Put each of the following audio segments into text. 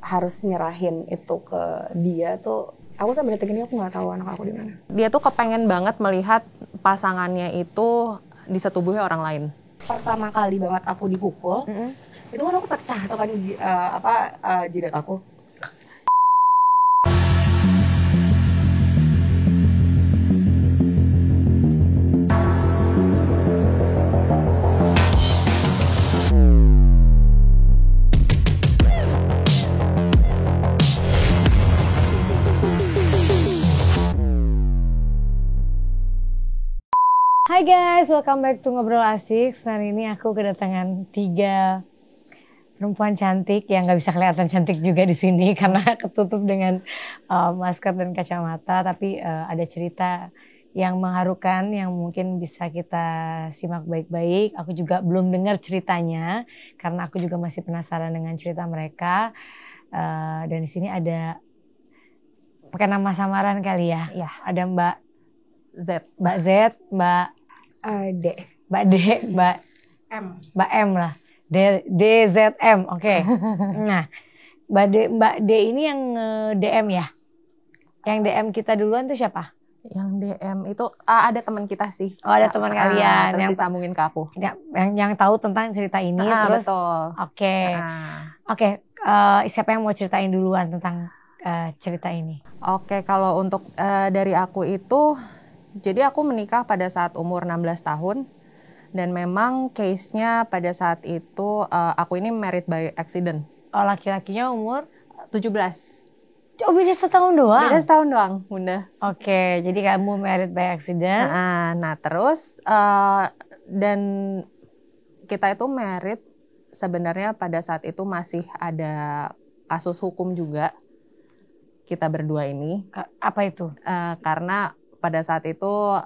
harus nyerahin itu ke dia tuh, aku sampai detik ini aku nggak tahu anak aku di mana. Dia tuh kepengen banget melihat pasangannya itu disetubuhi orang lain. Pertama kali banget aku dipukul, itu kan aku pecah tuh kan jidat aku. Hai guys, welcome back to Ngobrol Asik. Hari ini aku kedatangan 3 perempuan cantik yang nggak bisa kelihatan cantik juga di sini karena ketutup dengan masker dan kacamata. Tapi ada cerita yang mengharukan yang mungkin bisa kita simak baik-baik. Aku juga belum dengar ceritanya karena aku juga masih penasaran dengan cerita mereka. Dan di sini ada pakai nama samaran kali ya. Iya. Ada Mbak Z, Mbak Z, Mbak D, Mbak M lah. DZM, oke. Nah, Mbak D ini yang DM ya? Yang DM kita duluan tuh siapa? Yang DM itu ada teman kita sih. Oh, ada teman kalian terus yang disambungin ke aku. Yang tahu tentang cerita ini terus. Betul. Oke. Siapa yang mau ceritain duluan tentang cerita ini? Oke, kalau untuk dari aku itu, jadi aku menikah pada saat umur 16 tahun. Dan memang case-nya pada saat itu aku ini married by accident. Oh, laki-lakinya umur? 17. Oh, beda setahun doang? Beda setahun doang, Bunda. Oke, jadi kamu married by accident. Nah terus dan kita itu married sebenarnya pada saat itu masih ada kasus hukum juga kita berdua ini. Apa itu? Karena pada saat itu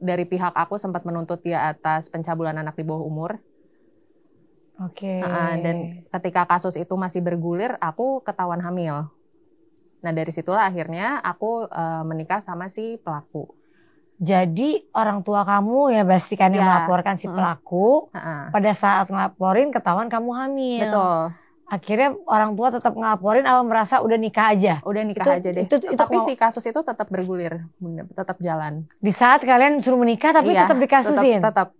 dari pihak aku sempat menuntut dia atas pencabulan anak di bawah umur. Oke. Dan ketika kasus itu masih bergulir, aku ketahuan hamil. Nah dari situlah akhirnya aku menikah sama si pelaku. Jadi orang tua kamu ya pastikan yang melaporkan si pelaku. Pada saat ngelaporin ketahuan kamu hamil. Betul. Akhirnya orang tua tetap ngelaporin apa merasa udah nikah aja? Udah nikah aja deh. Tapi si kasus itu tetap bergulir, tetap jalan. Di saat kalian suruh menikah tapi tetap dikasusin? Tetap.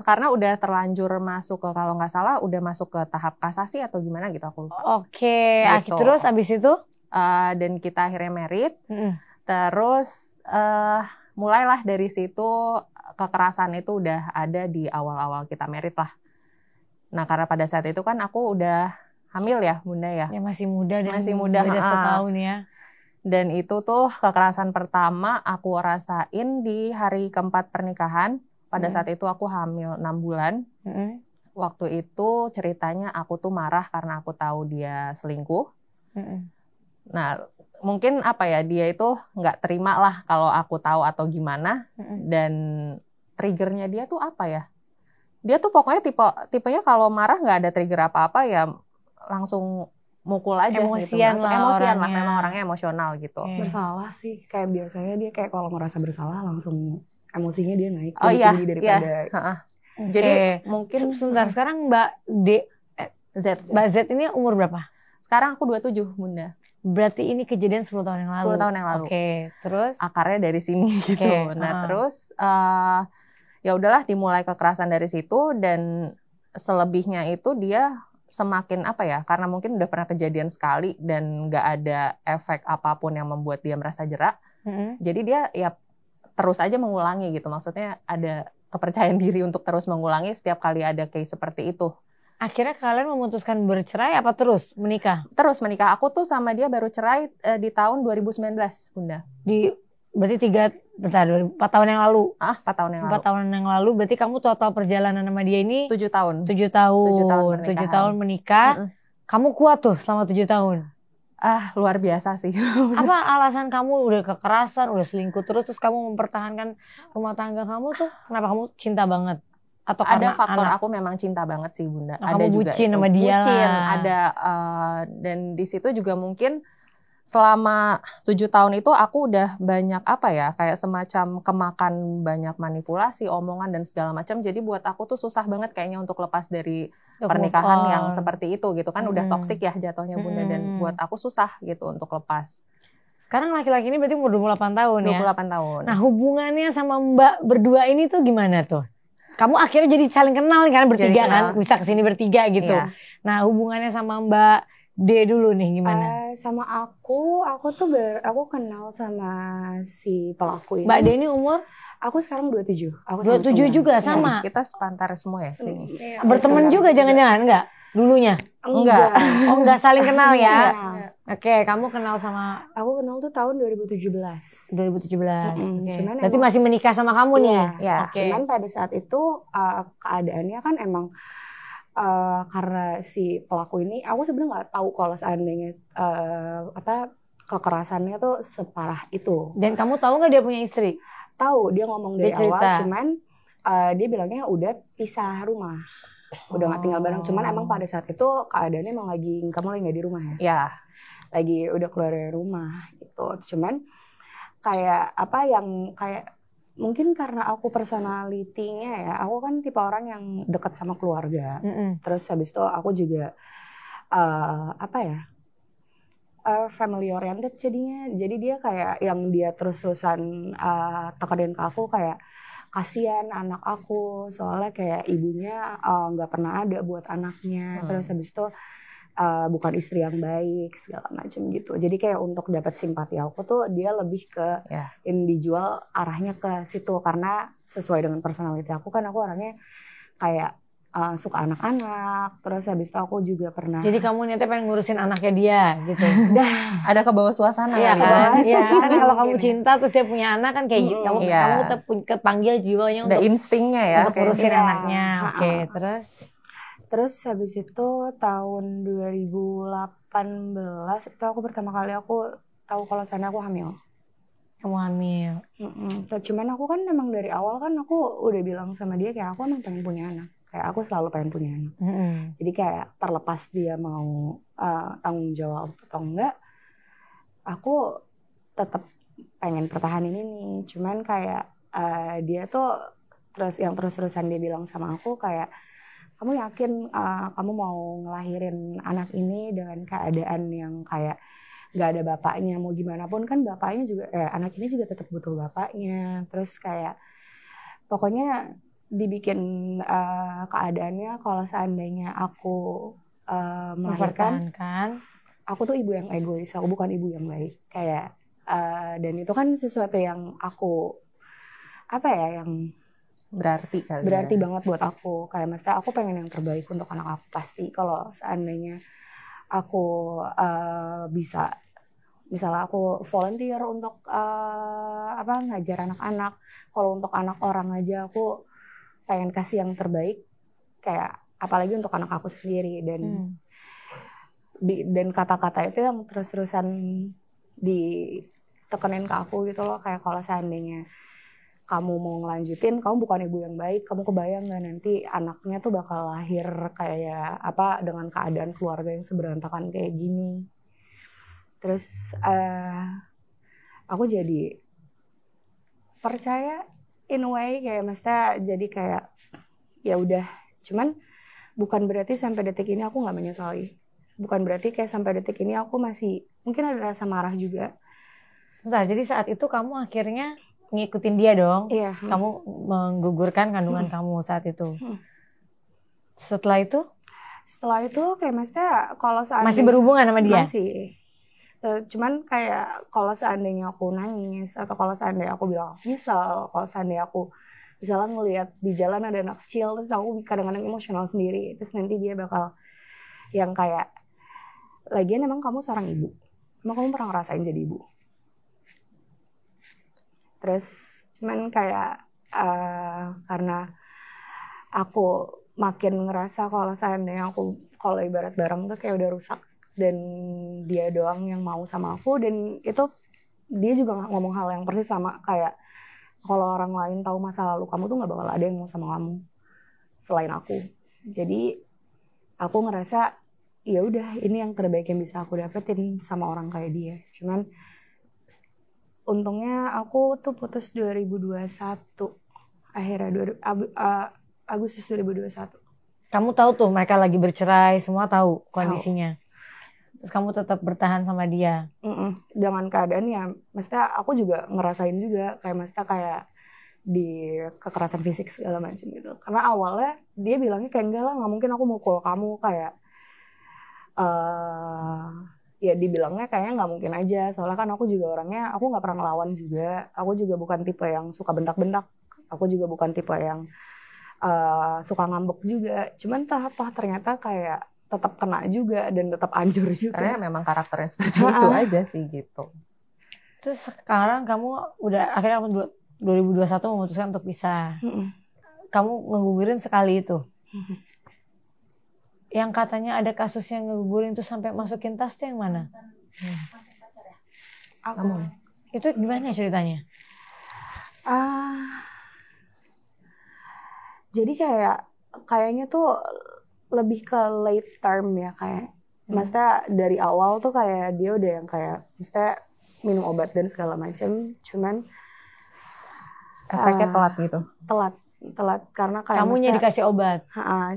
Karena udah terlanjur masuk ke, kalau nggak salah udah masuk ke tahap kasasi atau gimana gitu aku lupa. Oke. Gitu. Terus abis itu? Dan kita akhirnya married. Terus mulailah dari situ kekerasan itu udah ada di awal-awal kita married lah. Nah karena pada saat itu kan aku udah hamil ya Bunda ya. Ya masih muda dan masih muda, beda setahun ya. Dan itu tuh kekerasan pertama aku rasain di hari keempat pernikahan. Pada saat itu aku hamil 6 bulan. Waktu itu ceritanya aku tuh marah karena aku tahu dia selingkuh. Nah mungkin apa ya, dia itu nggak terima lah kalau aku tahu atau gimana. Dan triggernya dia tuh apa ya? Dia tuh pokoknya tipenya kalau marah nggak ada trigger apa-apa ya langsung mukul aja. Emosian gitu. Emosian lah, memang orangnya emosional gitu. Bersalah sih, kayak biasanya dia kayak kalau ngerasa bersalah langsung emosinya dia naik lebih tinggi daripada. Jadi mungkin sebentar, sekarang Mbak Mbak Z ini umur berapa? Sekarang aku 27 Bunda. Berarti ini kejadian 10 tahun yang lalu. 10 tahun yang lalu. Oke, terus akarnya dari sini gitu. Nah terus ya udahlah dimulai kekerasan dari situ, dan selebihnya itu dia semakin apa ya, karena mungkin udah pernah kejadian sekali dan nggak ada efek apapun yang membuat dia merasa jerak. Jadi dia ya terus aja mengulangi gitu. Maksudnya ada kepercayaan diri untuk terus mengulangi setiap kali ada case seperti itu. Akhirnya kalian memutuskan bercerai apa terus menikah? Terus menikah. Aku tuh sama dia baru cerai di tahun 2019 Bunda. Berarti 4 tahun yang lalu. 4 tahun yang lalu. 4 tahun yang lalu berarti kamu total perjalanan sama dia ini 7 tahun. 7 tahun menikah. Kamu kuat tuh selama 7 tahun? Luar biasa sih. Apa alasan kamu udah kekerasan, udah selingkuh terus kamu mempertahankan rumah tangga kamu tuh? Kenapa kamu cinta banget? Atau ada faktor aku memang cinta banget sih Bunda. Nah, ada kamu juga bucin sama dia bucin, lah. Ada dan di situ juga mungkin selama 7 tahun itu aku udah banyak apa ya, kayak semacam kemakan banyak manipulasi, omongan dan segala macam. Jadi buat aku tuh susah banget kayaknya untuk lepas dari pernikahan yang seperti itu gitu kan, udah toksik ya jatuhnya Bunda, dan buat aku susah gitu untuk lepas. Sekarang laki-laki ini berarti umur 28 tahun ya? 28 tahun. Nah hubungannya sama Mbak berdua ini tuh gimana tuh? Kamu akhirnya jadi saling kenal nih kan bertiga kan? Bisa kesini bertiga gitu. Iya. Nah hubungannya sama Mbak D dulu nih gimana? Sama aku tuh aku kenal sama si pelaku ini. Mbak D ini umur? Aku sekarang 27. Aku 27 juga sama? Ya, kita sepantar semua ya sini. Iya, berteman juga jangan-jangan enggak? Dulunya? Enggak. Oh enggak saling kenal ya? Oke, kamu kenal sama? Aku kenal tuh tahun 2017. 2017. Okay. Cuman berarti masih menikah sama kamu nih? Iya. Cuman pada saat itu keadaannya kan emang karena si pelaku ini, aku sebenarnya nggak tahu kalau seandainya kekerasannya tuh separah itu. Dan kamu tahu nggak dia punya istri? Tahu, dia ngomong dari awal, cuman dia bilangnya udah pisah rumah. Udah gak tinggal bareng, cuman emang pada saat itu keadaannya emang kamu lagi gak di rumah ya? Iya. Lagi udah keluar dari rumah gitu. Cuman kayak mungkin karena aku personality-nya ya, aku kan tipe orang yang dekat sama keluarga. Terus habis itu aku juga family oriented jadinya. Jadi dia kayak yang dia terus-terusan tekenin ke aku kayak kasihan anak aku soalnya kayak ibunya nggak pernah ada buat anaknya. Terus habis itu bukan istri yang baik segala macam gitu. Jadi kayak untuk dapat simpati aku tuh dia lebih ke individual arahnya ke situ karena sesuai dengan personality aku kan aku orangnya kayak suka anak-anak, terus habis itu aku juga pernah. Jadi kamu niatnya pengen ngurusin anaknya dia gitu. Ada ke bawah suasana ya kan? Iya kan kalau kamu cinta terus dia punya anak kan kayak gitu. Kamu kepanggil jiwanya untuk instingnya ya untuk ngurusin anaknya. Oke, terus habis itu tahun 2018 itu aku pertama kali aku tahu kalau sana aku hamil. Kamu hamil. Cuman aku kan memang dari awal kan aku udah bilang sama dia kayak aku emang pengen punya anak. Kayak aku selalu pengen punya anak. Jadi kayak terlepas dia mau tanggung jawab atau enggak, aku tetap pengen pertahanin ini. Cuman kayak dia tuh terus-terusan dia bilang sama aku kayak, kamu yakin kamu mau ngelahirin anak ini dengan keadaan yang kayak gak ada bapaknya, mau gimana pun kan bapaknya juga, anak ini juga tetap butuh bapaknya. Terus kayak pokoknya dibikin keadaannya kalau seandainya aku melahirkan, aku tuh ibu yang egois, aku bukan ibu yang baik. Kayak dan itu kan sesuatu yang aku yang berarti banget buat aku. Kayak maksudnya aku pengen yang terbaik untuk anak aku. Pasti kalau seandainya aku bisa, misalnya aku volunteer untuk ngajar anak-anak, kalau untuk anak orang aja aku pengen kasih yang terbaik, kayak apalagi untuk anak aku sendiri. Dan kata-kata itu yang terus-terusan ditekenin ke aku gitu loh, kayak kalau seandainya kamu mau ngelanjutin, kamu bukan ibu yang baik, kamu kebayang gak nanti anaknya tuh bakal lahir kayak dengan keadaan keluarga yang seberantakan kayak gini. Terus aku jadi percaya in a way, kayak maksudnya jadi kayak ya udah. Cuman bukan berarti sampai detik ini aku nggak menyesali. Bukan berarti kayak sampai detik ini aku masih mungkin ada rasa marah juga. Jadi saat itu kamu akhirnya ngikutin dia dong. Iya. Kamu menggugurkan kandungan kamu saat itu. Setelah itu kayak maksudnya kalau seandainya masih berhubungan sama dia? Masih. Cuman kayak kalau seandainya aku nangis atau kalau seandainya aku bilang nyesel, kalau seandainya aku misalnya ngelihat di jalan ada anak kecil terus aku kadang-kadang emosional sendiri, terus nanti dia bakal yang kayak, lagian emang kamu seorang ibu, emang kamu pernah ngerasain jadi ibu? Terus cuman kayak karena aku makin ngerasa kalau seandainya aku, kalau ibarat barang tuh kayak udah rusak dan dia doang yang mau sama aku, dan itu dia juga ngomong hal yang persis sama kayak kalau orang lain tahu masa lalu kamu tuh nggak bakal ada yang mau sama kamu selain aku. Jadi aku ngerasa ya udah ini yang terbaik yang bisa aku dapetin sama orang kayak dia. Cuman untungnya aku tuh putus 2021 akhirnya Agustus 2021. Kamu tahu tuh mereka lagi bercerai, semua tahu kondisinya. Terus kamu tetap bertahan sama dia. Dengan keadaannya, maksudnya aku juga ngerasain juga kayak maksudnya kayak di kekerasan fisik segala macam gitu. Karena awalnya dia bilangnya kayak enggak lah, nggak mungkin aku mukul kamu, kayak ya dibilangnya kayaknya nggak mungkin aja. Soalnya kan aku juga orangnya, aku nggak pernah ngelawan juga. Aku juga bukan tipe yang suka bentak-bentak. Aku juga bukan tipe yang suka ngambek juga. Cuman ternyata kayak tetap kena juga dan tetap hancur juga. Karena memang karakternya seperti itu aja sih gitu. Terus sekarang kamu udah akhirnya 2021 memutuskan untuk pisah. Kamu ngegugurin sekali itu. Yang katanya ada kasus yang ngegugurin itu sampai masukin tas tuh yang mana? Kamu. Itu gimana ceritanya? Jadi kayaknya tuh lebih ke late term ya kayak. Maksudnya dari awal tuh kayak dia udah yang kayak maksudnya minum obat dan segala macam, cuman efeknya telat gitu. Telat karena kayak kamunya dikasih obat.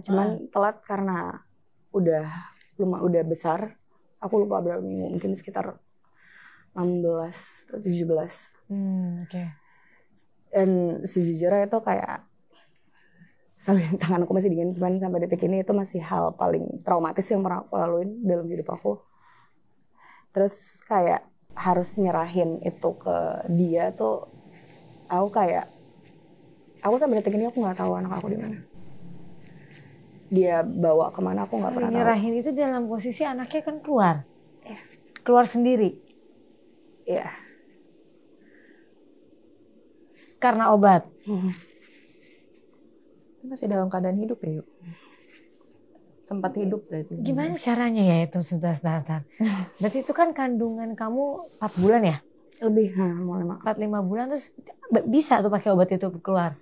Cuman telat karena udah besar. Aku lupa berapa minggu, mungkin sekitar 16 atau 17. Okay. Dan sejujurnya itu kayak sampai tangan aku masih dingin, cuman sampai detik ini itu masih hal paling traumatis yang pernah aku laluin dalam hidup aku. Terus kayak harus nyerahin itu ke dia tuh, aku sampai detik ini aku nggak tahu anak aku di mana. Dia bawa kemana aku nggak pernah tahu. Nyerahin itu dalam posisi anaknya kan keluar, keluar sendiri. Iya. Karena obat. Masih dalam keadaan hidup ya, Yuk? Sempat hidup berarti. Gimana caranya ya itu sebentar. Berarti itu kan kandungan kamu 4 bulan ya? Lebih, mau 4-5 bulan terus bisa tuh pakai obat itu keluar.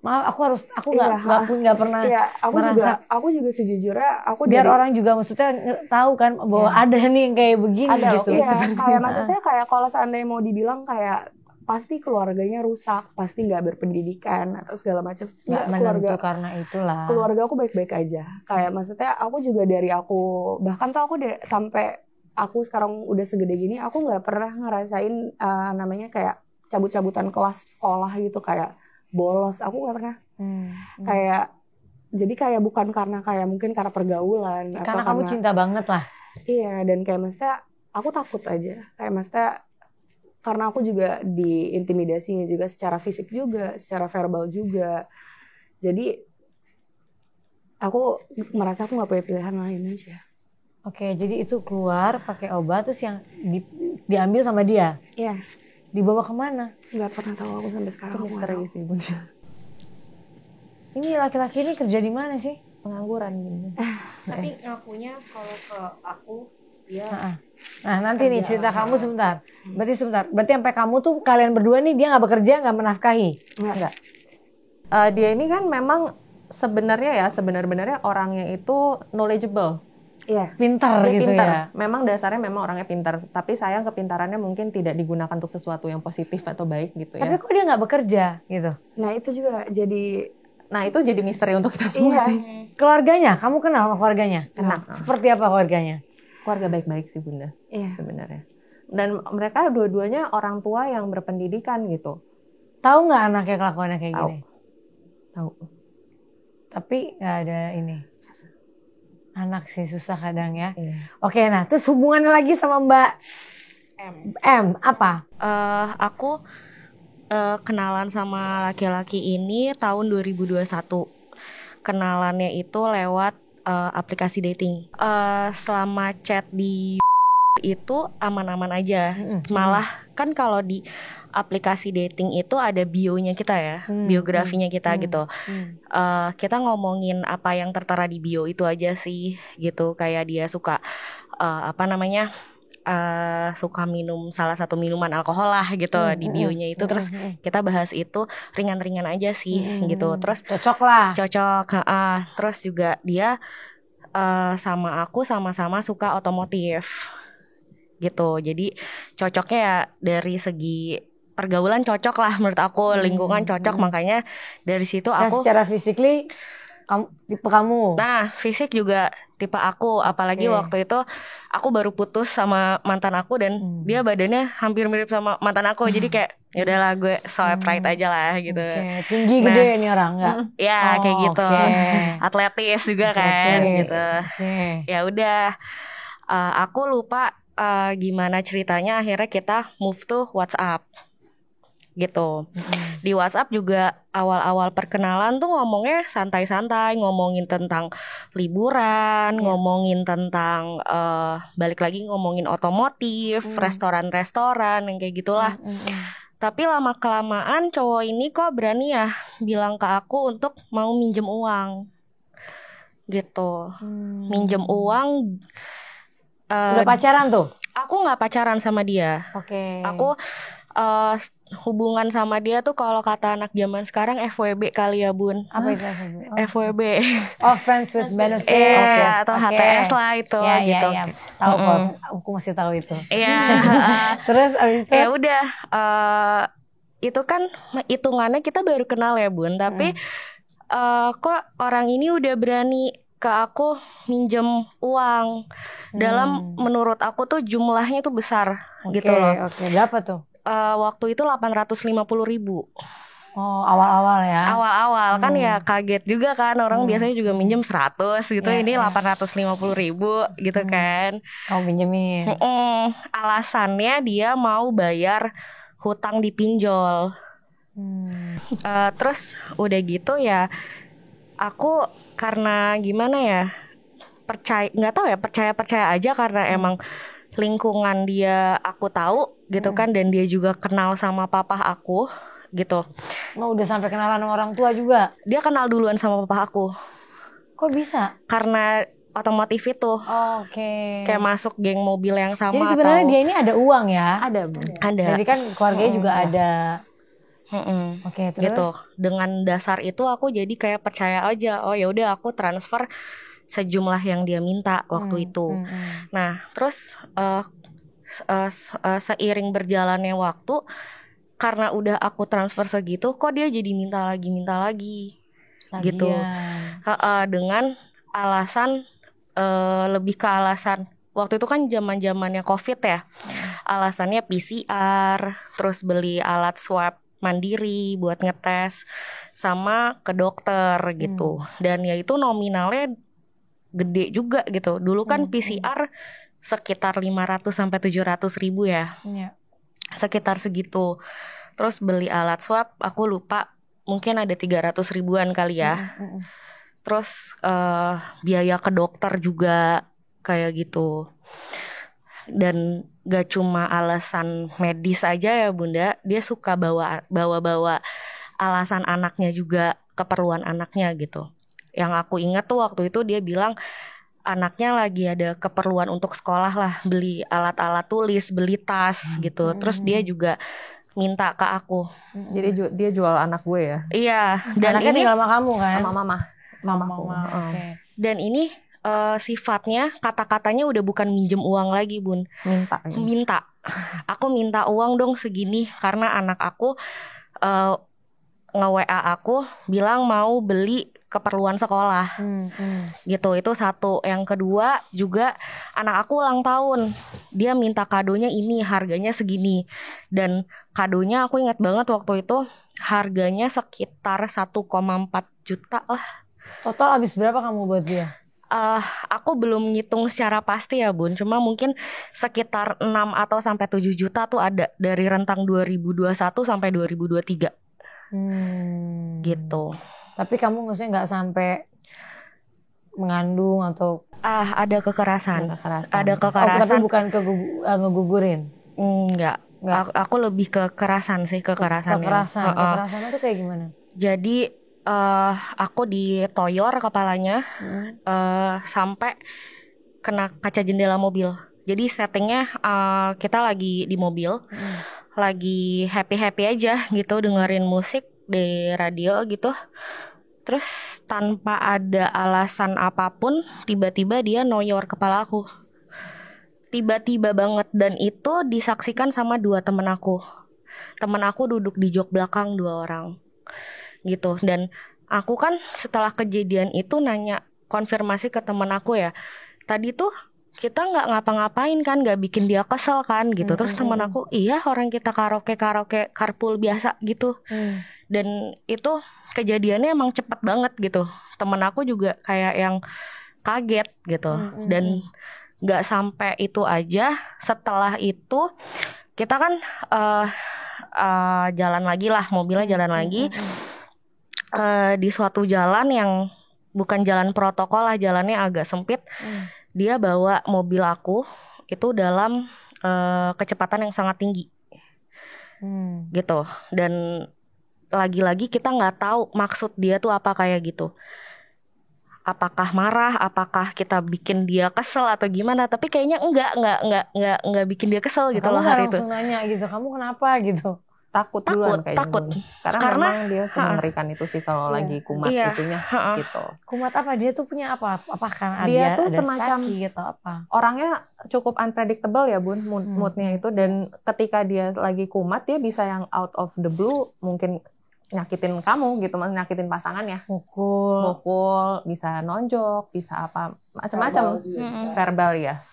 Maaf, aku nggak pernah merasa. Aku juga sejujurnya biar orang juga maksudnya tahu kan bahwa ada nih yang kayak begini ada, gitu. Kayak maksudnya kayak kalau seandainya mau dibilang kayak pasti keluarganya rusak, pasti nggak berpendidikan atau segala macam. Nggak menentu karena itulah. Keluarga aku baik-baik aja. Kayak maksudnya aku juga dari aku bahkan tuh aku sampai aku sekarang udah segede gini, aku nggak pernah ngerasain namanya kayak cabut-cabutan kelas sekolah gitu, kayak bolos. Aku nggak pernah. Kayak jadi kayak bukan karena kayak mungkin karena pergaulan. Karena kamu cinta banget lah. Iya, dan kayak maksudnya aku takut aja. Kayak maksudnya karena aku juga diintimidasinya juga secara fisik juga, secara verbal juga. Jadi aku merasa aku nggak punya pilihan lain aja. Oke, jadi itu keluar pakai obat terus yang diambil sama dia. Iya. Dibawa kemana? Nggak pernah tahu aku sampai sekarang. Itu misteri sih, Bunda. Ini laki-laki ini kerja di mana sih? Pengangguran gitu. Tapi ngakunya kalau ke aku dia. Nah nanti nih cerita kamu sebentar. Berarti sampai kamu tuh kalian berdua nih dia nggak bekerja, nggak menafkahi? Nggak. Dia ini kan memang sebenarnya sebenarnya orangnya itu knowledgeable. Iya. Pintar gitu ya. Memang dasarnya memang orangnya pintar. Tapi sayang kepintarannya mungkin tidak digunakan untuk sesuatu yang positif atau baik gitu ya. Tapi kok dia nggak bekerja gitu? Nah itu juga jadi. Nah itu jadi misteri untuk kita semua sih. Keluarganya, kamu kenal sama keluarganya? Kenal. Seperti apa keluarganya? Keluarga baik-baik sih Bunda. Iya. Sebenarnya. Dan mereka dua-duanya orang tua yang berpendidikan gitu. Tahu nggak anaknya kelakuannya kayak gini? Tahu. Tapi nggak ada ini. Anak sih susah kadang ya. Iya. Oke, nah terus hubungannya lagi sama Mbak M apa? Aku kenalan sama laki-laki ini tahun 2021. Kenalannya itu lewat aplikasi dating. Selama chat di itu aman-aman aja. Malah kan kalau di aplikasi dating itu ada bionya kita ya, biografinya kita gitu. Kita ngomongin apa yang tertera di bio itu aja sih gitu. Kayak dia suka suka minum salah satu minuman alkohol lah gitu di bionya itu. Terus kita bahas itu ringan-ringan aja sih gitu. Terus cocok lah. Terus juga dia sama aku sama-sama suka otomotif gitu. Jadi cocoknya ya dari segi pergaulan cocok lah menurut aku, lingkungan cocok. Makanya dari situ aku secara physically Tipe kamu. Nah, fisik juga tipe aku, apalagi waktu itu aku baru putus sama mantan aku dan dia badannya hampir mirip sama mantan aku. Jadi kayak ya udahlah gue swipe right aja lah gitu. Tinggi gede ini orang enggak? Ya, kayak gitu. Atletis juga kan gitu. Ya udah, aku lupa gimana ceritanya akhirnya kita move to WhatsApp gitu. Di WhatsApp juga awal-awal perkenalan tuh ngomongnya santai-santai, ngomongin tentang liburan, ngomongin tentang balik lagi ngomongin otomotif, restoran-restoran yang kayak gitulah. Tapi lama-kelamaan cowok ini kok berani ya bilang ke aku untuk mau minjem uang gitu. Minjem uang. Udah pacaran tuh? Aku nggak pacaran sama dia. Aku hubungan sama dia tuh kalau kata anak zaman sekarang FWB kali ya Bun. Apa itu FWB? Oh, friends with benefits. Atau HTS lah itu gitu. Iya. Tahu kok, aku masih tahu itu. Iya. Terus abis itu? Ya udah, itu kan hitungannya kita baru kenal ya Bun. Tapi kok orang ini udah berani ke aku minjem uang. Dalam menurut aku tuh jumlahnya tuh besar gitu loh. Berapa tuh? Waktu itu 850.000. Oh, awal-awal ya. Awal-awal kan ya kaget juga kan, orang biasanya juga minjem 100 gitu. Ini 850.000 gitu kan. Kamu pinjemin. Alasannya dia mau bayar hutang di pinjol. Terus udah gitu ya, aku karena gimana ya, nggak tahu ya, percaya aja karena emang lingkungan dia aku tahu gitu kan, dan dia juga kenal sama papa aku gitu. Oh, udah sampai kenalan sama orang tua juga? Dia kenal duluan sama papa aku. Kok bisa? Karena otomotif itu. Kayak masuk geng mobil yang sama. Jadi sebenarnya dia ini ada uang ya? Ada. Jadi kan keluarganya juga ada. Terus gitu. Dengan dasar itu aku jadi kayak percaya aja. Oh ya udah, aku transfer sejumlah yang dia minta waktu itu. Nah, terus seiring berjalannya waktu, karena udah aku transfer segitu, kok dia jadi minta lagi gitu. Dengan alasan lebih ke alasan waktu itu kan zaman-zamannya COVID ya. Alasannya PCR, terus beli alat swab mandiri buat ngetes, sama ke dokter gitu. Dan ya itu nominalnya gede juga gitu. Dulu kan PCR sekitar 500 sampai 700 ribu ya. Sekitar segitu. Terus beli alat swab, aku lupa, mungkin ada 300 ribuan kali ya. Terus biaya ke dokter juga kayak gitu. Dan gak cuma alasan medis aja ya Bunda, dia suka bawa alasan anaknya juga, keperluan anaknya gitu. Yang aku ingat tuh waktu itu dia bilang anaknya lagi ada keperluan untuk sekolah lah, beli alat-alat tulis, beli tas gitu. Terus dia juga minta ke aku. Jadi dia jual anak gue ya? Iya. Dan anaknya ini tinggal sama kamu kan? Sama mama. Dan ini sifatnya, kata-katanya udah bukan minjem uang lagi Bun. Minta. Aku minta uang dong segini karena anak aku nge-WA aku bilang mau beli keperluan sekolah. Gitu, itu satu. Yang kedua juga anak aku ulang tahun. Dia minta kadonya ini, harganya segini. Dan kadonya aku ingat banget waktu itu harganya sekitar 1,4 juta lah. Total habis berapa kamu buat dia? Aku belum ngitung secara pasti ya Bun. Cuma mungkin sekitar 6 atau sampai 7 juta tuh ada dari rentang 2021 sampai 2023. Gitu. Tapi kamu maksudnya nggak sampai mengandung atau? Ada kekerasan. Ada kekerasan. Tapi bukan ngegugurin? Enggak. Aku lebih ke kekerasan sih, kekerasan. Kekerasan itu kayak gimana? Jadi aku ditoyor kepalanya sampai kena kaca jendela mobil. Jadi settingnya kita lagi di mobil, lagi happy aja gitu, dengerin musik di radio gitu. Terus tanpa ada alasan apapun, tiba-tiba dia noyor kepala aku. Tiba-tiba banget, dan itu disaksikan sama 2 temen aku. Temen aku duduk di jok belakang 2 orang gitu. Dan aku kan setelah kejadian itu nanya konfirmasi ke temen aku ya, tadi tuh kita nggak ngapa-ngapain kan, nggak bikin dia kesel kan gitu. Terus temen aku, iya orang kita karaoke carpool biasa gitu. Dan itu kejadiannya emang cepet banget gitu. Temen aku juga kayak yang kaget gitu. Dan nggak sampai itu aja, setelah itu kita kan jalan lagi lah, mobilnya jalan lagi di suatu jalan yang bukan jalan protokol lah, jalannya agak sempit. Dia bawa mobil aku itu dalam kecepatan yang sangat tinggi gitu. Dan lagi-lagi kita nggak tahu maksud dia tuh apa kayak gitu. Apakah marah, apakah kita bikin dia kesel atau gimana? Tapi kayaknya enggak bikin dia kesel gitu loh hari itu. Kamu langsung nanya gitu, kamu kenapa gitu? Takut duluan kayaknya. Takut. Karena memang dia semengerikan itu sih kalau lagi kumat itunya gitu. Kumat apa? Dia tuh punya apa? Apa karena dia tuh ada semacam sakit atau apa? Orangnya cukup unpredictable ya Bun, moodnya itu. Dan ketika dia lagi kumat, dia bisa yang out of the blue mungkin nyakitin kamu gitu, nyakitin pasangannya. Mukul, bisa nonjok, bisa apa, macam-macam. Verbal ya.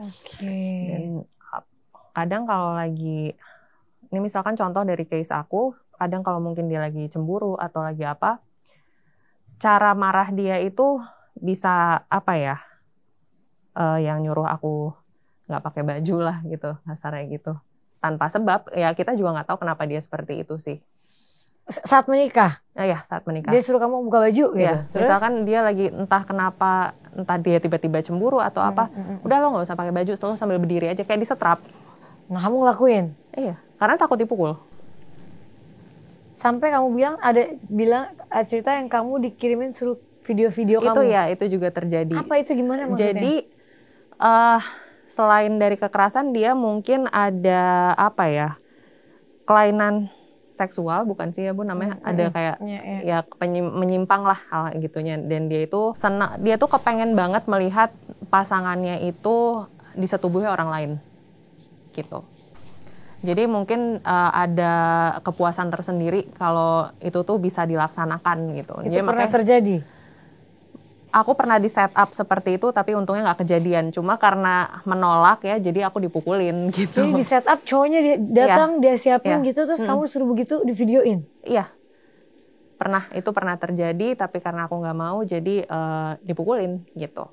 Oke. Dan kadang kalau lagi, ini misalkan contoh dari case aku, kadang kalau mungkin dia lagi cemburu atau lagi apa, cara marah dia itu bisa apa ya, yang nyuruh aku nggak pakai baju lah gitu, kasarnya gitu. Tanpa sebab, ya kita juga nggak tahu kenapa dia seperti itu sih. Saat menikah? Ya, saat menikah. Dia suruh kamu buka baju gitu? Ya, terus? Misalkan dia lagi entah kenapa, entah dia tiba-tiba cemburu atau apa, udah lo nggak usah pakai baju, lo sambil berdiri aja, kayak disetrap. Nah kamu ngelakuin? Iya, karena takut dipukul. Sampai kamu bilang cerita yang kamu dikirimin suruh video-video kamu. Itu ya, itu juga terjadi. Apa itu, gimana maksudnya? Jadi selain dari kekerasan, dia mungkin ada apa ya, kelainan seksual, bukan sih ya Bu namanya, ada kayak ya menyimpang lah hal gitunya. Dan dia itu senang, dia tuh kepengen banget melihat pasangannya itu disetubuhi orang lain gitu. Jadi mungkin ada kepuasan tersendiri kalau itu tuh bisa dilaksanakan gitu. Itu jadi pernah terjadi? Aku pernah di set up seperti itu, tapi untungnya nggak kejadian. Cuma karena menolak ya, jadi aku dipukulin gitu. Jadi di set up cowoknya dia datang, dia siapin gitu, terus kamu suruh begitu di videoin? Iya, itu pernah terjadi, tapi karena aku nggak mau, jadi dipukulin gitu.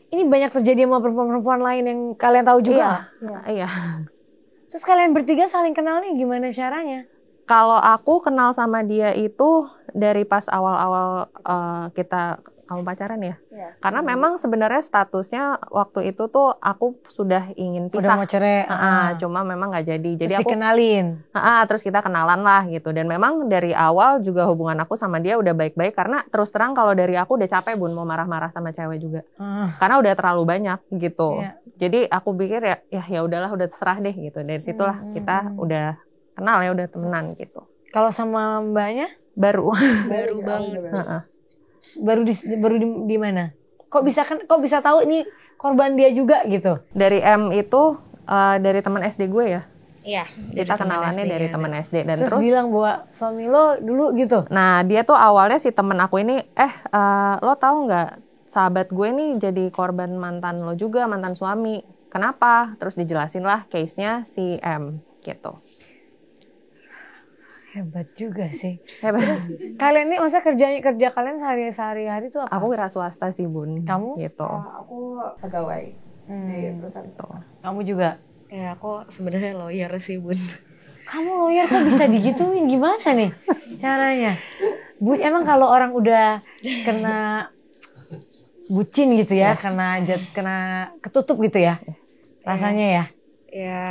Ini banyak terjadi sama perempuan-perempuan lain yang kalian tahu juga? Iya. Terus kalian bertiga saling kenal nih, gimana caranya? Kalau aku kenal sama dia itu dari pas awal-awal kamu pacaran ya? Karena memang sebenarnya statusnya waktu itu tuh aku sudah ingin pisah. Udah mau cerai. Cuma memang nggak jadi. Jadi terus dikenalin. Terus kita kenalan lah gitu. Dan memang dari awal juga hubungan aku sama dia udah baik-baik. Karena terus terang kalau dari aku udah capek Bun mau marah-marah sama cewek juga. Karena udah terlalu banyak gitu. Jadi aku pikir ya udahlah, udah terserah deh gitu. Dari situlah kita udah kenal ya, udah temenan gitu. Kalau sama mbaknya? Baru banget. Baru di mana? Kok bisa tahu ini korban dia juga gitu? Dari M itu dari teman SD gue ya. Iya. Kita kenalannya dari teman SD dan terus bilang bahwa suami lo dulu gitu. Nah dia tuh awalnya si teman aku ini, lo tahu nggak sahabat gue nih jadi korban mantan lo juga, mantan suami. Kenapa? Terus dijelasin lah case-nya si M gitu. Hebat juga sih. Terus kalian ini masa kerja kalian sehari-hari itu apa? Aku wira swasta sih Bun. Kamu? Gitu. Aku pegawai di perusahaan itu. Kamu juga? Ya aku sebenarnya lawyer sih Bun. Kamu lawyer kok bisa digituin, gimana nih caranya? Emang kalau orang udah kena bucin gitu ya, kena ketutup gitu ya rasanya ya? Ya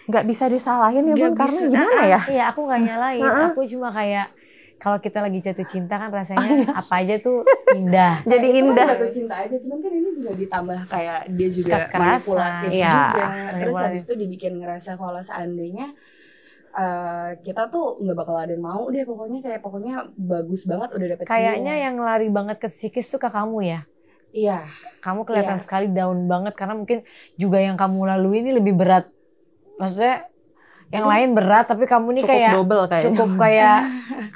nggak bisa disalahin ya Bun, karena gimana ya? Iya, aku nggak nyalain. Aku cuma kayak kalau kita lagi jatuh cinta kan rasanya apa aja tuh indah. Jadi indah. Jatuh cinta aja, cuman kan ini juga ditambah kayak dia juga kekerasan. manipulatif juga. Terus habis itu dibikin ngerasa kalau seandainya kita tuh nggak bakal ada yang mau deh, pokoknya bagus banget udah dapet kayaknya yang lari banget ke psikis tuh ke kamu ya? Iya. Kamu kelihatan sekali down banget karena mungkin juga yang kamu lalui ini lebih berat. Maksudnya yang lain berat tapi kamu nih cukup kayak double kayaknya. Cukup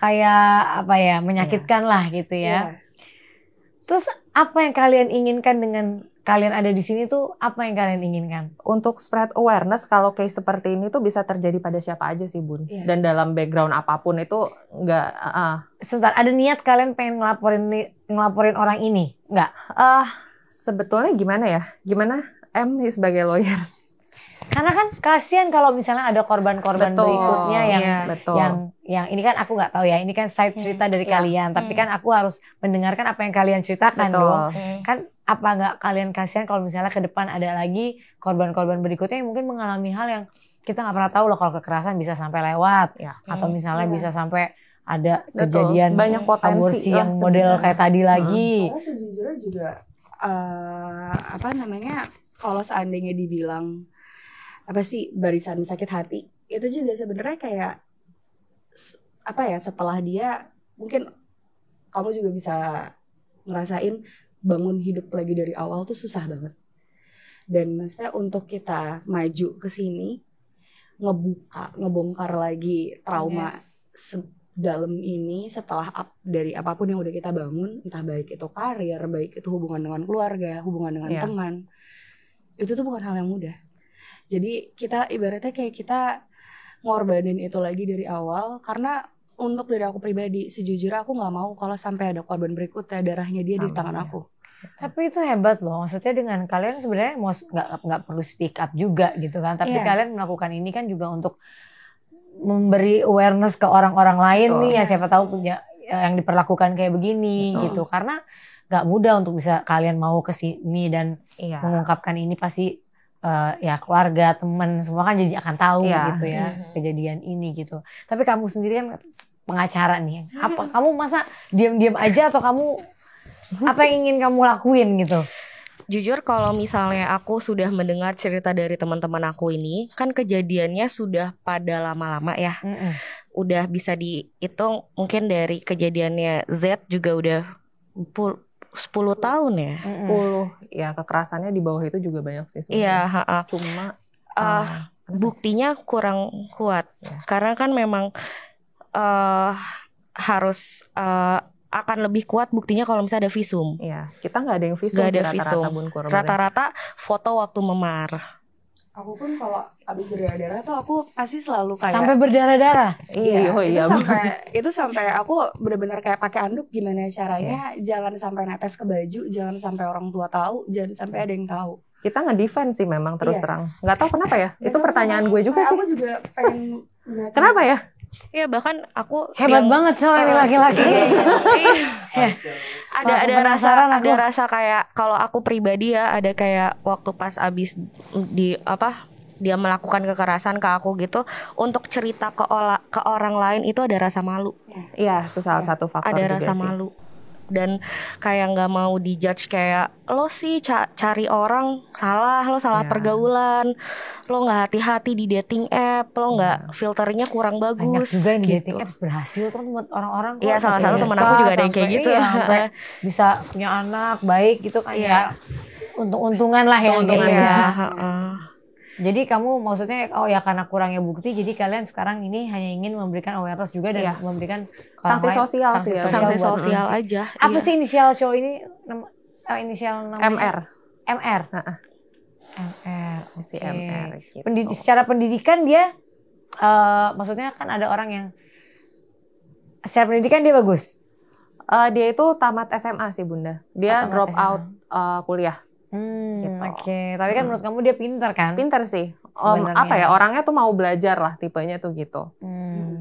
kayak apa ya, menyakitkan lah gitu ya. Terus apa yang kalian inginkan dengan kalian ada di sini tuh, apa yang kalian inginkan? Untuk spread awareness kalau case seperti ini tuh bisa terjadi pada siapa aja sih Bun. Dan dalam background apapun itu nggak. Sebentar, ada niat kalian pengen ngelaporin orang ini? Nggak? Sebetulnya gimana ya? Gimana sebagai lawyer? Karena kan kasihan kalau misalnya ada korban-korban berikutnya yang ini kan aku nggak tahu ya, ini kan side cerita dari kalian, tapi kan aku harus mendengarkan apa yang kalian ceritakan dong. Kan apa nggak kalian kasihan kalau misalnya ke depan ada lagi korban-korban berikutnya yang mungkin mengalami hal yang kita nggak pernah tahu loh, kalau kekerasan bisa sampai lewat atau misalnya bisa sampai ada kejadian banyak potensi aborsi yang model kayak tadi lagi. Karena sejujurnya juga kalau seandainya dibilang apa sih barisan sakit hati, itu juga sebenarnya kayak setelah dia mungkin kamu juga bisa ngerasain bangun hidup lagi dari awal tuh susah banget. Dan maksudnya untuk kita maju ke sini, ngebongkar lagi trauma dalam ini setelah dari apapun yang udah kita bangun, entah baik itu karir, baik itu hubungan dengan keluarga, hubungan dengan teman, itu tuh bukan hal yang mudah. Jadi kita ibaratnya kayak kita ngorbanin itu lagi dari awal, karena untuk dari aku pribadi sejujurnya aku nggak mau kalau sampai ada korban berikutnya darahnya dia di tangan aku. Tapi itu hebat loh, maksudnya dengan kalian sebenarnya nggak perlu speak up juga gitu kan, tapi kalian melakukan ini kan juga untuk memberi awareness ke orang-orang lain nih ya, siapa tahu yang diperlakukan kayak begini gitu, karena nggak mudah untuk bisa kalian mau ke sini dan mengungkapkan ini, pasti ya keluarga, teman semua kan jadi akan tahu gitu ya kejadian ini gitu. Tapi kamu sendiri kan pengacara nih, apa kamu masa diam-diam aja atau kamu apa yang ingin kamu lakuin gitu? Jujur kalau misalnya aku sudah mendengar cerita dari teman-teman aku ini, kan kejadiannya sudah pada lama-lama ya. Udah bisa dihitung mungkin dari kejadiannya Z juga udah 10 tahun ya. 10. Ya kekerasannya di bawah itu juga banyak sih sebenarnya. Iya, Cuma buktinya kurang kuat. Karena kan memang harus akan lebih kuat buktinya kalau misalnya ada visum. Iya, kita nggak ada yang visum. Gak ada visum. Rata-rata foto waktu memar. Aku pun kalau abis berdarah tuh aku pasti selalu kayak sampai berdarah-darah. Iya. Itu sampai aku benar-benar kayak pakai anduk gimana caranya jangan sampai netes ke baju, jangan sampai orang tua tahu, jangan sampai ada yang tahu. Kita nge-defense sih memang terus terang. Nggak tahu kenapa ya. Itu pertanyaan gue juga sih. Aku juga pengen. Kenapa ya? Iya, bahkan aku hebat banget soalnya laki-laki. Ada rasa kayak kalau aku pribadi ya, ada kayak waktu pas abis dia melakukan kekerasan ke aku gitu, untuk cerita ke orang lain itu ada rasa malu. Iya, itu salah satu faktor ada juga rasa sih. malu. Dan kayak nggak mau dijudge kayak lo sih cari orang salah, lo salah pergaulan, lo nggak hati-hati di dating app, lo nggak filternya kurang bagus. Banyak juga yang di gitu. dating apps berhasil tuh buat orang-orang. Iya, salah satu teman aku juga ada yang kayak gitu. Sampai bisa punya anak baik gitu kan ya. Untung-untungan lah ya. Jadi kamu maksudnya karena kurangnya bukti, jadi kalian sekarang ini hanya ingin memberikan awareness juga dan memberikan sanksi sosial aja. Apa sih inisial cowok ini? Inisial namanya? MR. MR. Si MR gitu. Secara pendidikan dia maksudnya kan ada orang yang secara pendidikan dia bagus. Dia itu tamat SMA sih Bunda. Dia drop out kuliah. Gitu. Oke. Tapi kan menurut kamu dia pintar kan? Pintar sih. Orangnya tuh mau belajar lah, tipenya tuh gitu.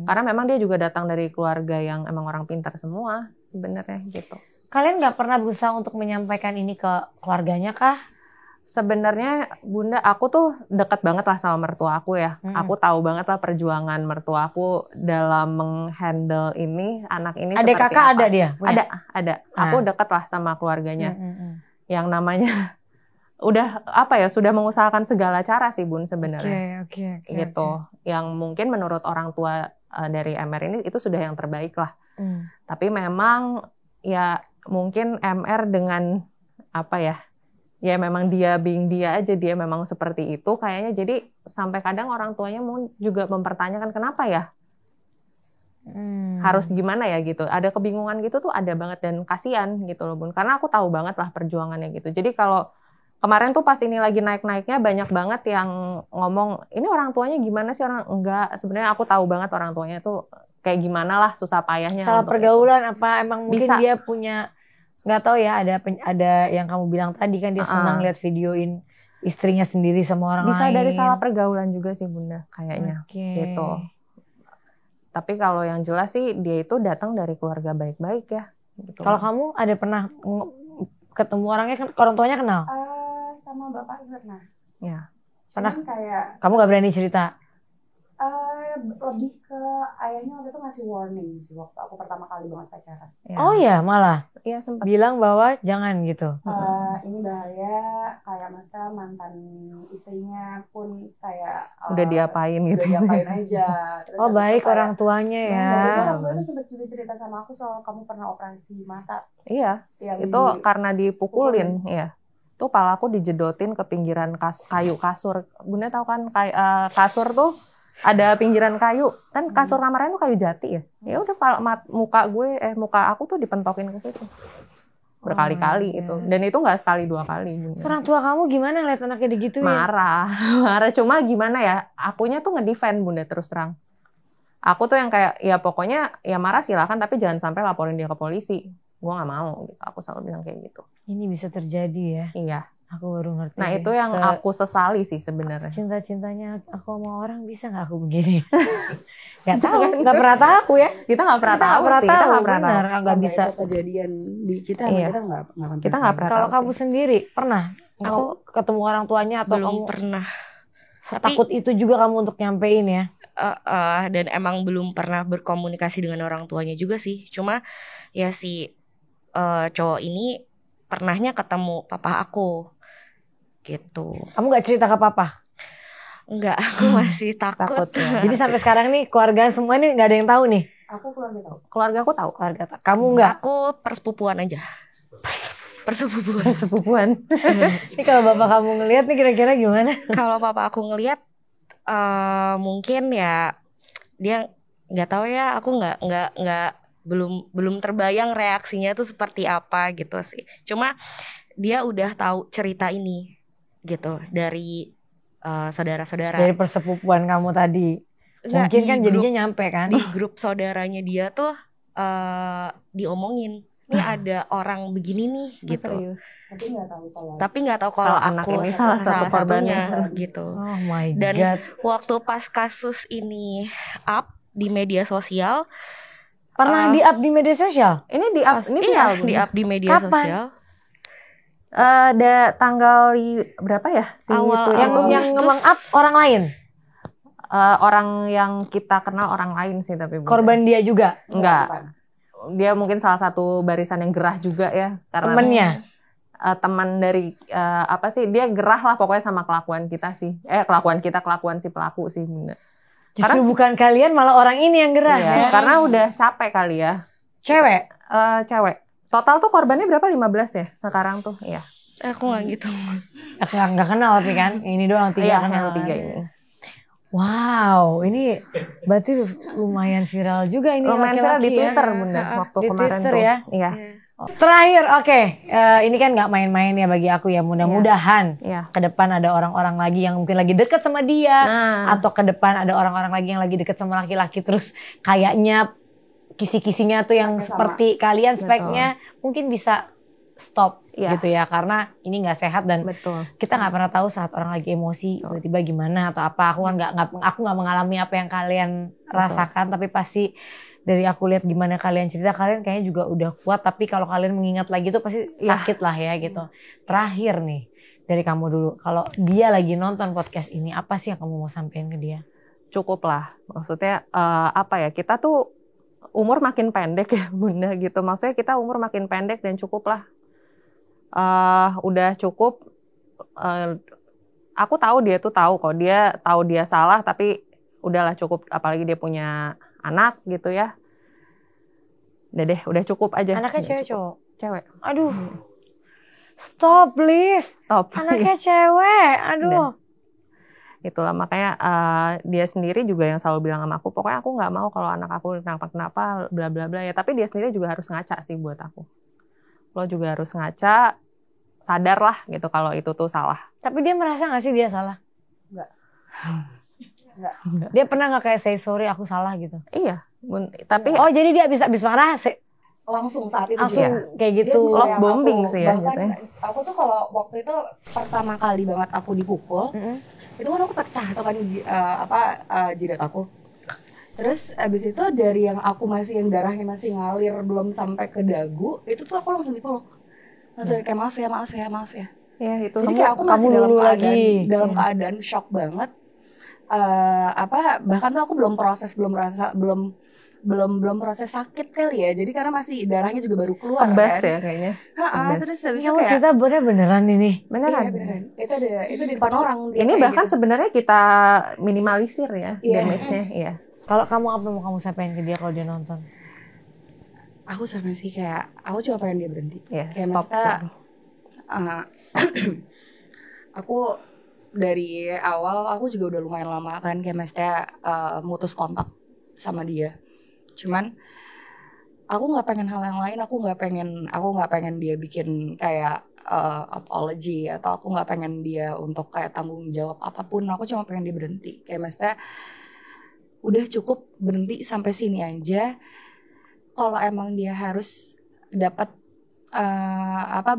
Karena memang dia juga datang dari keluarga yang emang orang pintar semua sebenarnya gitu. Kalian nggak pernah berusaha untuk menyampaikan ini ke keluarganya kah? Sebenarnya Bunda, aku tuh deket banget lah sama mertua aku ya. Aku tahu banget lah perjuangan mertua aku dalam menghandle ini, anak ini. Ada kakak apa. Ada dia? Ada. Aku deket lah sama keluarganya. Yang namanya sudah mengusahakan segala cara sih Bun sebenarnya. Oke. Gitu. Yang mungkin menurut orang tua dari MR ini itu sudah yang terbaik lah. Tapi memang ya mungkin MR dengan ya memang dia being dia aja, dia memang seperti itu kayaknya. Jadi sampai kadang orang tuanya mau juga mempertanyakan kenapa ya, harus gimana ya gitu. Ada kebingungan gitu tuh ada banget, dan kasihan gitu loh Bun, karena aku tahu banget lah perjuangannya gitu. Jadi kalau kemarin tuh pas ini lagi naik-naiknya banyak banget yang ngomong ini orang tuanya gimana sih, orang enggak, sebenarnya aku tahu banget orang tuanya tuh kayak gimana lah susah payahnya. Salah pergaulan itu. Apa emang mungkin bisa. Dia punya nggak tahu ya, ada yang kamu bilang tadi kan dia senang lihat videoin istrinya sendiri sama orang bisa lain. Bisa dari salah pergaulan juga sih Bunda kayaknya. Gitu. Tapi kalau yang jelas sih dia itu datang dari keluarga baik-baik ya. Gitu. Kalau kamu ada pernah ketemu orangnya, orang tuanya kenal? Sama bapaknya pernah. Ya. Pernah? Kayak kamu nggak berani cerita? Lebih ke ayahnya waktu itu ngasih warning sih waktu aku pertama kali banget pacaran. Ya. Oh ya, malah. Iya sempat. Bilang bahwa jangan gitu. Ini bahaya, kayak masa mantan istrinya pun kayak udah diapain gitu. Udah diapain aja. Terus oh baik kayak, orang tuanya ya. Orang tua itu sempat juga cerita sama aku soal kamu pernah operasi mata. Iya. Itu karena dipukulin, ya. Tuh palaku dijedotin ke pinggiran kayu kasur. Bunda tahu kan kasur tuh ada pinggiran kayu, kan kasur kamarnya tuh kayu jati ya. Ya udah muka aku tuh dipentokin ke situ. Berkali-kali itu. Dan itu nggak sekali 2 kali. Orang tua kamu gimana lihat anaknya digituin? Marah. Cuma gimana ya, akunya tuh ngedefend Bunda terus terang. Aku tuh yang kayak ya pokoknya ya marah silakan tapi jangan sampai laporin dia ke polisi. Gua nggak mau gitu. Aku selalu bilang kayak gitu. Ini bisa terjadi ya? Iya. Aku baru ngerti. Nah itu yang aku sesali sih sebenarnya. Cinta-cintanya aku sama orang bisa nggak aku begini? Gak tahu, nggak pernah tahu ya. Kita nggak pernah tahu. Kita nggak pernah nggak bisa. Kejadian di kita, iya. Kita nggak pernah. Kalau kamu sendiri pernah? Aku ketemu orang tuanya atau belum kamu pernah. Takut itu juga kamu untuk nyampein ya? Dan emang belum pernah berkomunikasi dengan orang tuanya juga sih. Cuma ya si cowok ini pernahnya ketemu papa aku. Gitu. Kamu gak cerita ke papa? Enggak, aku masih takut. Ya. Jadi sampai sekarang nih keluarga semua nih gak ada yang tahu nih? Aku keluarga tahu. Keluarga aku tahu. Keluarga tahu. Kamu enggak? Aku persepupuan aja. Persepupuan. Ini kalau bapak kamu ngelihat nih kira-kira gimana? Kalau papa aku ngelihat mungkin ya dia nggak tahu ya. Aku nggak belum terbayang reaksinya tuh seperti apa gitu sih. Cuma dia udah tahu cerita ini gitu dari saudara-saudara. Dari persepupuan kamu tadi. Enggak, mungkin kan jadinya nyampe kan? Di grup saudaranya dia tuh diomongin. Ini ada orang begini nih gitu. Serius. Tapi nggak tahu kalau aku ini salah satu korbannya gitu. Oh my God. Dan waktu pas kasus ini up di media sosial. Pernah di up di media sosial? Ini di up, ini iya, di up di media Kapan? sosial. Ada tanggal berapa ya? Awal yang nge-up orang lain. Orang yang kita kenal orang lain sih tapi korban dia juga? Enggak. Dia mungkin salah satu barisan yang gerah juga ya. Karena temennya? Teman dari apa sih? Dia gerah lah pokoknya sama kelakuan kita sih. Kelakuan si pelaku sih Bunda. Justru bukan kalian malah orang ini yang gerah iya, ya? Karena udah capek kali ya. Cewek? Cewek. Total tuh korbannya berapa? 15 ya sekarang tuh? Iya. Aku nggak gitu. Aku nggak kenal tapi kan ini doang 3 iya, kenal. 3 ini. Wow, ini berarti lumayan viral juga ini. Lumayan viral di Twitter ya? Bunda waktu di kemarin Twitter tuh. Ya? Iya. Terakhir, oke. Ini kan nggak main-main ya bagi aku ya. Mudah-mudahan ke depan ada orang-orang lagi yang mungkin lagi dekat sama dia, atau ke depan ada orang-orang lagi yang lagi dekat sama laki-laki terus kayaknya kisi-kisinya tuh yang seperti kalian speknya mungkin bisa stop gitu ya, karena ini nggak sehat dan kita nggak pernah tahu saat orang lagi emosi tiba-tiba gimana atau apa. Aku kan aku nggak mengalami apa yang kalian rasakan, tapi pasti dari aku lihat gimana kalian cerita, kalian kayaknya juga udah kuat, tapi kalau kalian mengingat lagi tuh pasti sakit lah ya gitu. Terakhir nih dari kamu dulu, kalau dia lagi nonton podcast ini, apa sih yang kamu mau sampein ke dia? Cukup lah, maksudnya apa ya, kita tuh umur makin pendek ya Bunda gitu, maksudnya kita umur makin pendek dan cukup lah. Udah cukup. Aku tahu dia tuh tahu kok, dia tahu dia salah, tapi udahlah cukup, apalagi dia punya anak gitu ya. Udah deh, udah cukup aja. Anaknya udah cewek cukup. cowok? Cewek. Aduh. Stop please. Stop. Anaknya cewek. Aduh. Itulah makanya dia sendiri juga yang selalu bilang sama aku, pokoknya aku nggak mau kalau anak aku kenapa bla bla bla ya. Tapi dia sendiri juga harus ngaca sih buat aku. Lo juga harus ngaca, sadar lah gitu kalau itu tuh salah. Tapi dia merasa nggak sih dia salah? Enggak. Dia pernah nggak kayak say sorry aku salah gitu? Iya. Tapi jadi dia habis marah langsung saat itu langsung juga. Kayak gitu. Love bombing sih ya. Bahkan gitu ya. aku tuh kalau waktu itu pertama kali banget aku dipukul, itu kan aku pecah tuh kan jidat aku. Terus abis itu dari yang aku masih yang darahnya masih ngalir belum sampai ke dagu, itu tuh aku langsung dipeluk. Langsung kayak maaf ya. Ya itu. Jadi kayak aku masih dalam Iya. keadaan shock banget. Bahkan tuh aku belum proses sakit kali ya. Jadi karena masih darahnya juga baru keluar Tebas kan. ya kayaknya. Terus habis itu Kamu kayak cerita beneran ini? Beneran. iya, beneran. Itu di depan orang. Ini kayak bahkan gitu. sebenarnya kita minimalisir ya damage-nya. Iya. Kalau kamu apa mau kamu sampaikan ke dia kalau dia nonton? Aku sama sih kayak aku cuma pengen dia berhenti. Iya, Kayak stop maksudnya, sih. aku dari awal aku juga udah lumayan lama kan kayak maksudnya mutus kontak sama dia. Cuman aku nggak pengen hal yang lain. Aku nggak pengen dia bikin kayak apology atau aku nggak pengen dia untuk kayak tanggung jawab apapun. Aku cuma pengen dia berhenti. Kayak maksudnya udah cukup berhenti sampai sini aja. Kalau emang dia harus dapat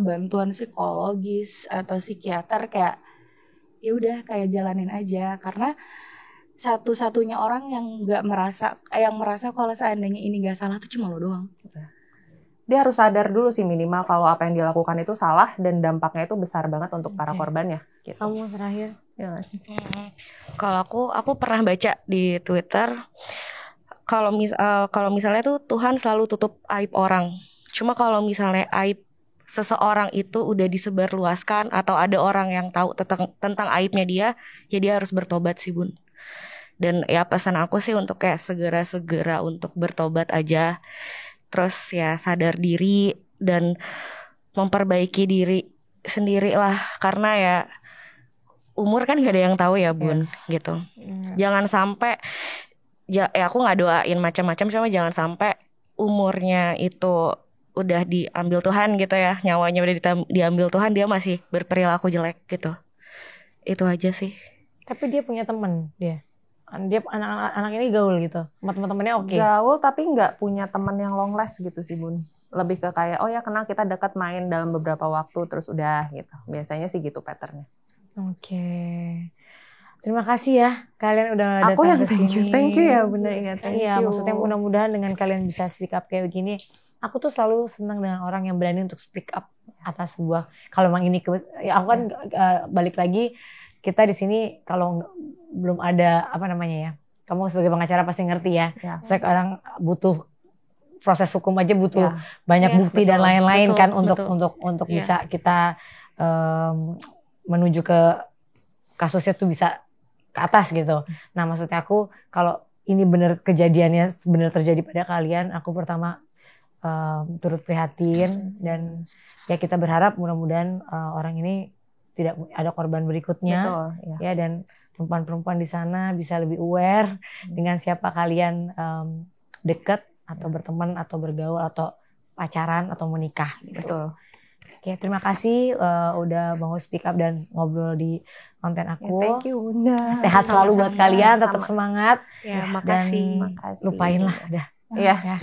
bantuan psikologis atau psikiater kayak ya udah kayak jalanin aja, karena satu-satunya orang yang merasa kalau seandainya ini gak salah tuh cuma lo doang. Dia harus sadar dulu sih minimal kalau apa yang dilakukan itu salah dan dampaknya itu besar banget untuk para korbannya. Gitu. Kamu terakhir? Ya nggak sih? Kalau aku pernah baca di Twitter kalau misalnya tuh Tuhan selalu tutup aib orang. Cuma kalau misalnya aib seseorang itu udah disebarluaskan atau ada orang yang tahu tentang aibnya dia, ya dia harus bertobat sih Bun. Dan ya pesan aku sih untuk kayak segera-segera untuk bertobat aja. Terus ya sadar diri dan memperbaiki diri sendiri lah. Karena ya umur kan gak ada yang tahu ya Bun, gitu. Jangan sampai aku gak doain macam-macam, cuma jangan sampai umurnya itu udah diambil Tuhan gitu ya, nyawanya udah diambil Tuhan, dia masih berperilaku jelek gitu. Itu aja sih. Tapi dia punya teman dia anak ini gaul gitu, teman-temannya oke. Gaul tapi nggak punya teman yang long last gitu sih Bun. Lebih ke kayak oh ya kenal, kita dekat main dalam beberapa waktu terus udah gitu. Biasanya sih gitu patternnya. Oke. Terima kasih ya kalian udah datang ke sini. Thank you ya bener ingat. Iya, maksudnya mudah-mudahan dengan kalian bisa speak up kayak begini. Aku tuh selalu senang dengan orang yang berani untuk speak up atas sebuah, kalau memang ini aku kan balik lagi, kita di sini kalau belum ada kamu sebagai pengacara pasti ngerti ya. Saya orang butuh proses hukum aja butuh banyak bukti dan lain-lain kan untuk bisa kita menuju ke kasusnya tuh bisa ke atas gitu. Nah maksudnya aku kalau ini benar kejadiannya benar terjadi pada kalian, aku pertama turut prihatin dan ya kita berharap mudah-mudahan orang ini tidak ada korban berikutnya. Betul, ya dan perempuan-perempuan di sana bisa lebih aware dengan siapa kalian dekat atau berteman atau bergaul atau pacaran atau menikah. Gitu. Betul. Oke, terima kasih udah mau speak up dan ngobrol di konten aku. Thank you Bunda. Sehat selalu buat kalian, tetap semangat. Ya, makasih. Dan lupain lah udah. Iya.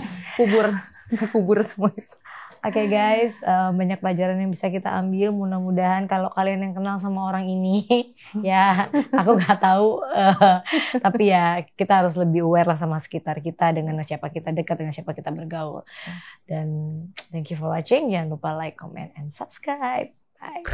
Kubur semua itu. Oke guys, banyak pelajaran yang bisa kita ambil. Mudah-mudahan kalau kalian yang kenal sama orang ini, ya aku nggak tahu, tapi ya kita harus lebih aware lah sama sekitar kita, dengan siapa kita dekat, dengan siapa kita bergaul. Dan thank you for watching. Jangan lupa like, comment, and subscribe. Bye.